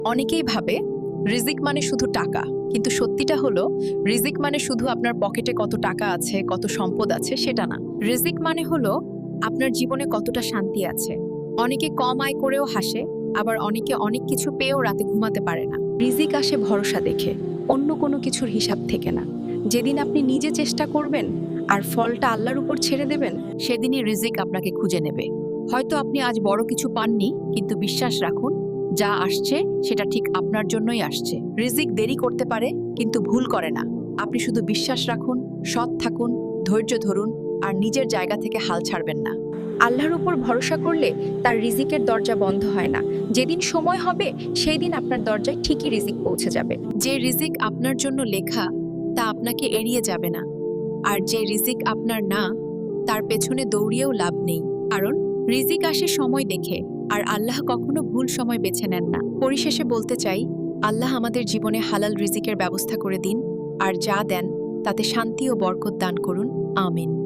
অনেকেই ভাবে রিজিক মানে শুধু টাকা, কিন্তু সত্যিটা হলো রিজিক মানে শুধু আপনার পকেটে কত টাকা আছে, কত সম্পদ আছে সেটা না। রিজিক মানে হলো আপনার জীবনে কতটা শান্তি আছে। অনেকে কম আয় করেও হাসে, আবার অনেকে অনেক কিছু পেয়েও রাতে ঘুমাতে পারে না। রিজিক আসে ভরসা দেখে, অন্য কোনো কিছুর হিসাব থেকে না। যেদিন আপনি নিজে চেষ্টা করবেন আর ফলটা আল্লাহর উপর ছেড়ে দেবেন, সেদিনই রিজিক আপনাকে খুঁজে নেবে। হয়তো আপনি আজ বড় কিছু পাননি, কিন্তু বিশ্বাস রাখুন, যা আসছে সেটা ঠিক আপনার জন্যই আসছে। রিজিক দেরি করতে পারে, কিন্তু ভুল করে না। আপনি শুধু বিশ্বাস রাখুন, সৎ থাকুন, ধৈর্য ধরুন, আর নিজের জায়গা থেকে হাল ছাড়বেন না। আল্লাহর উপর ভরসা করলে তার রিজিকের দরজা বন্ধ হয় না। যেদিন সময় হবে সেই দিন আপনার দরজায় ঠিকই রিজিক পৌঁছে যাবে। যে রিজিক আপনার জন্য লেখা তা আপনাকে এড়িয়ে যাবে না, আর যে রিজিক আপনার না, তার পেছনে দৌড়িয়েও লাভ নেই। কারণ রিজিক আসে সময় দেখে, আর আল্লাহ কখনো ভুল সময় বেছে নেন না। পরিশেষে বলতে চাই, আল্লাহ আমাদের জীবনে হালাল রিজিকের ব্যবস্থা করে দিন, আর যা দেন তাতে শান্তি ও বরকত দান করুন। আমিন।